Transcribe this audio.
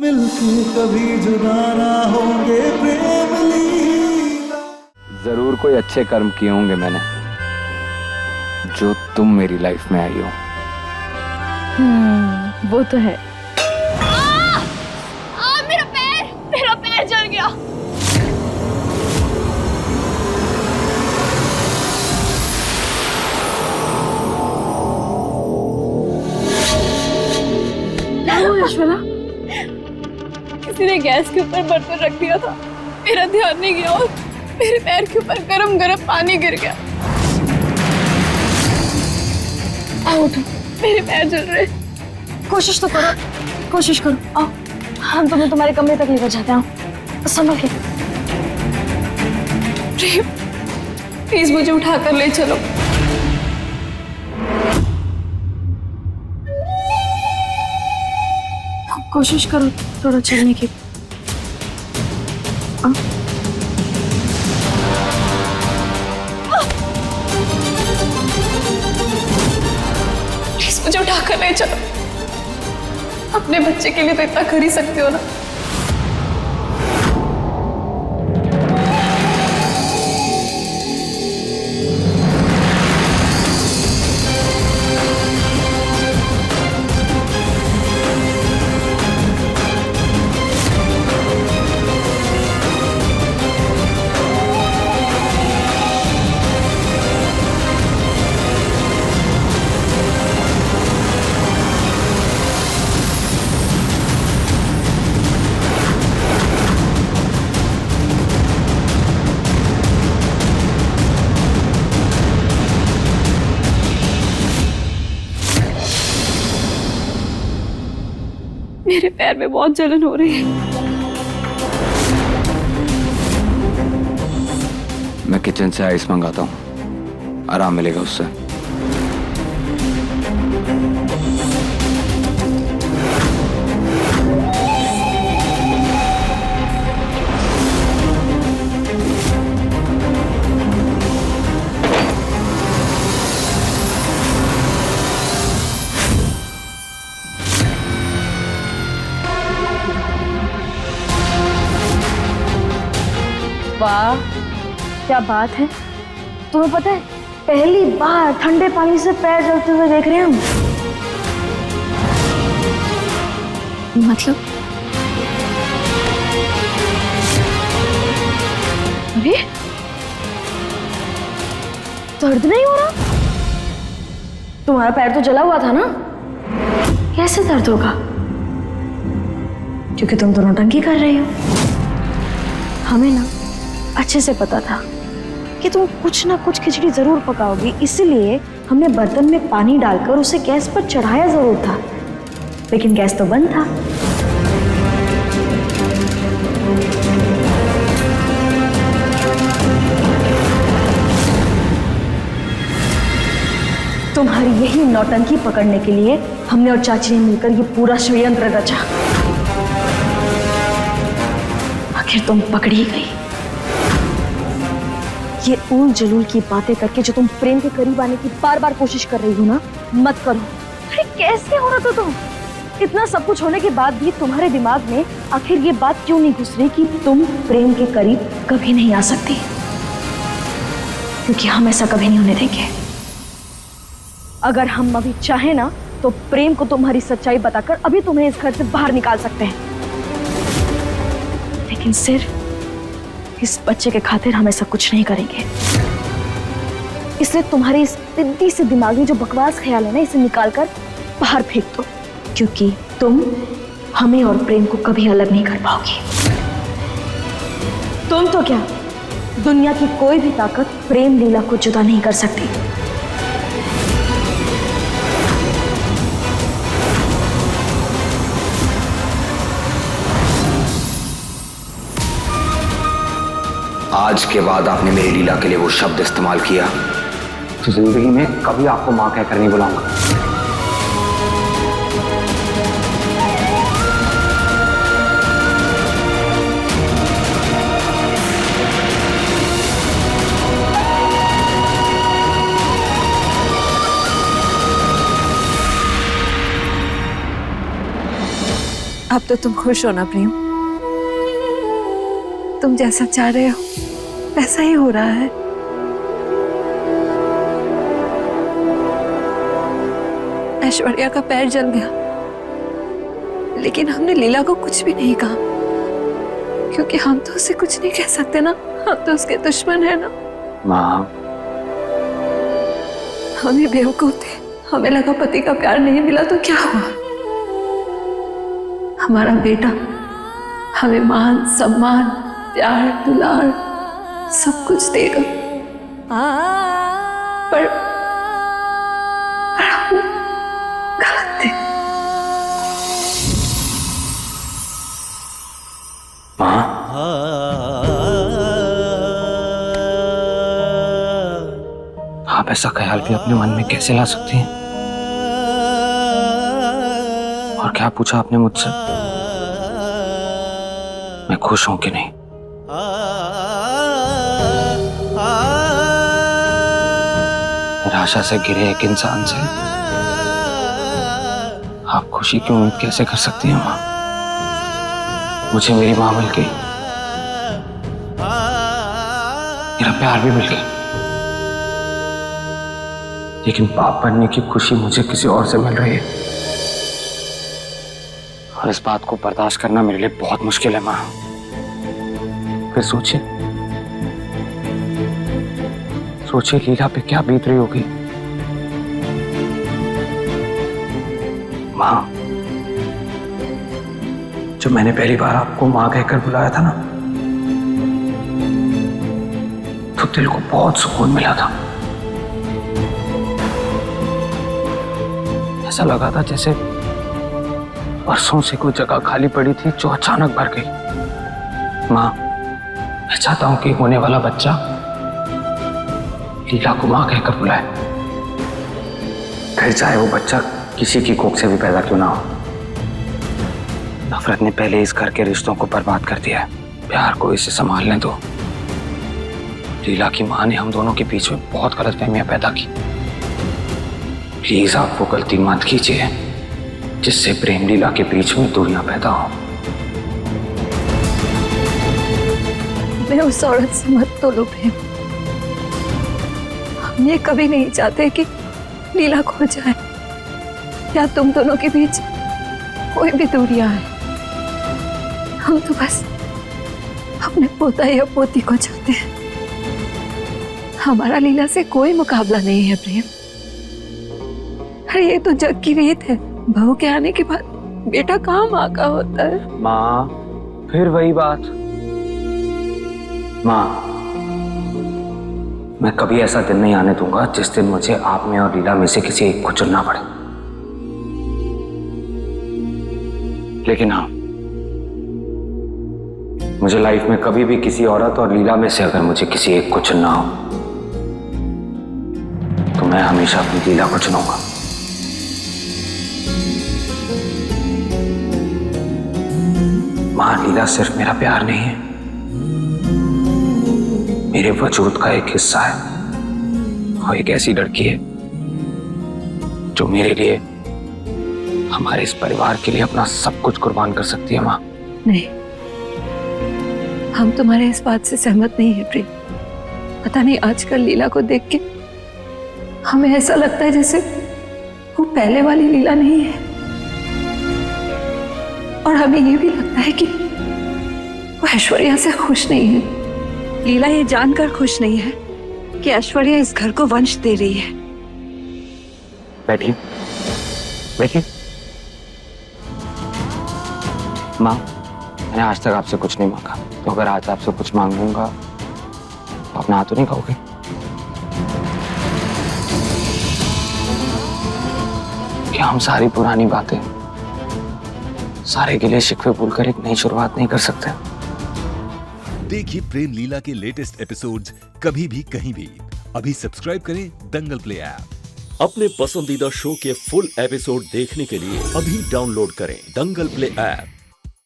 मिलके कभी जुदा ना होंगे प्रेम लीला। जरूर कोई अच्छे कर्म किए होंगे मैंने, जो तुम मेरी लाइफ में आई हो। वो तो है। मेरा पैर जल गया। यशवला, किसी ने गैस के ऊपर बर्तन रख दिया था, मेरा ध्यान नहीं गया और मेरे पैर के ऊपर गरम गरम पानी गिर गया। आओ उठो, मेरे पैर जल रहे। कोशिश तो करो, कोशिश करो। आओ, हम तुम्हें तुम्हारे कमरे तक लेकर जाते हैं। संभल के। प्रेम, प्लीज मुझे उठाकर ले चलो। कोशिश करो थोड़ा चलने की। प्लीज मुझे उठाकर ले चलो। अपने बच्चे के लिए तो इतना कर ही सकते हो ना। मेरे पैर में बहुत जलन हो रही है। मैं किचन से आइस मंगाता हूँ, आराम मिलेगा उससे। वाह, क्या बात है। तुम्हें पता है, पहली बार ठंडे पानी से पैर जलते हुए देख रहे हैं हम। मतलब? अरे, दर्द नहीं हो रहा? तुम्हारा पैर तो जला हुआ था ना? कैसे दर्द होगा? क्योंकि तुम तो नौटंकी कर रही हो। हमें ना अच्छे से पता था कि तुम कुछ ना कुछ खिचड़ी जरूर पकाओगी, इसलिए हमने बर्तन में पानी डालकर उसे गैस पर चढ़ाया जरूर था, लेकिन गैस तो बंद था। तुम्हारी यही नौटंकी पकड़ने के लिए हमने और चाची ने मिलकर ये पूरा षड्यंत्र रचा। आखिर तुम पकड़ी गई। ये ऊल जलूल की बातें करके जो तुम प्रेम के करीब आने की बार बार कोशिश कर रही हो ना, मत करो। अरे कैसे हो रहा था तुम? इतना सब कुछ होने के बाद भी तुम्हारे दिमाग में आखिर ये बात क्यों नहीं घुस रही कि तुम प्रेम के करीब कभी नहीं आ सकती? क्योंकि हम ऐसा कभी नहीं होने देंगे। अगर हम अभी चाहे ना तो प्रेम को तुम्हारी सच्चाई बताकर अभी तुम्हें इस घर से बाहर निकाल सकते हैं, लेकिन सिर्फ इस बच्चे के खातिर हम ऐसा कुछ नहीं करेंगे। इसलिए तुम्हारे इस सिद्धि से दिमाग में जो बकवास ख्याल है ना, इसे निकालकर बाहर फेंक दो, क्योंकि तुम हमें और प्रेम को कभी अलग नहीं कर पाओगी। तुम तो क्या, दुनिया की कोई भी ताकत प्रेम लीला को जुदा नहीं कर सकती। आज के बाद आपने मेरी लीला के लिए वो शब्द इस्तेमाल किया तो जिंदगी में कभी आपको मां कहकर नहीं बुलाऊंगा। अब तो तुम खुश हो ना प्रेम? तुम जैसा चाह रहे हो वैसा ही हो रहा है। ऐश्वर्या का पैर जल गया, लेकिन हमने लीला को कुछ भी नहीं कहा, क्योंकि हम तो उसे कुछ नहीं कह सकते ना, हम तो उसके दुश्मन है ना। माँ, हम ही बेवकूफ थे, हमें लगा पति का प्यार नहीं मिला तो क्या हुआ। हमारा बेटा हमें मान सम्मान प्यार दुलार सब कुछ देगा, पर हम गलत थे। माँ, आप ऐसा ख्याल भी अपने मन में कैसे ला सकती हैं? और क्या पूछा आपने मुझसे? मैं खुश हूं कि नहीं? निराशा से गिरे एक इंसान से आप खुशी की उम्मीद कैसे कर सकती हैं माँ? मुझे मेरी माँ मिल गई, मेरा प्यार भी मिल गया, लेकिन बाप बनने की खुशी मुझे किसी और से मिल रही है, और इस बात को बर्दाश्त करना मेरे लिए बहुत मुश्किल है माँ। फिर सोचिए लीला पे क्या बीत रही होगी। माँ, जब मैंने पहली बार आपको माँ कहकर बुलाया था ना, तो दिल को बहुत सुकून मिला था। ऐसा लगा था जैसे वर्षों से कोई जगह खाली पड़ी थी जो अचानक भर गई। माँ, मैं चाहता हूं कि होने वाला बच्चा लीला को माँ कहकर बुलाए, फिर चाहे वो बच्चा किसी की कोख से भी पैदा क्यों ना हो। नफरत ने पहले इस घर के रिश्तों को बर्बाद कर दिया है, प्यार को इसे संभालने दो। लीला की माँ ने हम दोनों के बीच में बहुत गलतफहमियां पैदा की। प्लीज आप वो गलती मत कीजिए जिससे प्रेम लीला के बीच में दूरियां पैदा हो। मैं उस औरत से मत तोलो प्रेम, हम ये कभी नहीं चाहते कि लीला खो जाए या तुम दोनों के बीच कोई भी दूरियां है। हम तो बस अपने पोता या पोती को चाहते हैं। हमारा लीला से कोई मुकाबला नहीं है प्रेम। अरे ये तो जग की रीत है, बहू के आने के बाद बेटा कहाँ माँ का होता है। माँ, फिर वही बात। माँ, मैं कभी ऐसा दिन नहीं आने दूंगा जिस दिन मुझे आप में और लीला में से किसी एक को चुनना पड़े। लेकिन हाँ, मुझे लाइफ में कभी भी किसी औरत और लीला में से अगर मुझे किसी एक को चुनना हो तो मैं हमेशा अपनी लीला को चुनूंगा। मां, लीला सिर्फ मेरा प्यार नहीं है, मेरे वजूद का एक हिस्सा है। वो एक ऐसी लड़की है जो मेरे लिए, हमारे इस परिवार के लिए अपना सब कुछ कुर्बान कर सकती है। मां, नहीं, हम तुम्हारे इस बात से सहमत नहीं है प्रेम। पता नहीं आजकल लीला को देख के हमें ऐसा लगता है जैसे वो पहले वाली लीला नहीं है, और हमें ये भी लगता है कि वो ऐश्वर्या से खुश नहीं है। लीला ये जानकर खुश नहीं है कि ऐश्वर्या इस घर को वंश दे रही है। बैठिए बैठिए। माँ, मैंने आज तक आपसे कुछ नहीं मांगा, तो अगर आज आपसे कुछ मांगूंगा तो आप ना तो नहीं कहोगे? कि हम सारी पुरानी बातें, सारे गिले शिकवे भूलकर एक नई शुरुआत नहीं कर सकते? देखिए प्रेम लीला के लेटेस्ट एपिसोड्स कभी भी कहीं भी। अभी सब्सक्राइब करें दंगल प्ले ऐप। अपने पसंदीदा शो के फुल एपिसोड देखने के लिए अभी डाउनलोड करें दंगल प्ले ऐप।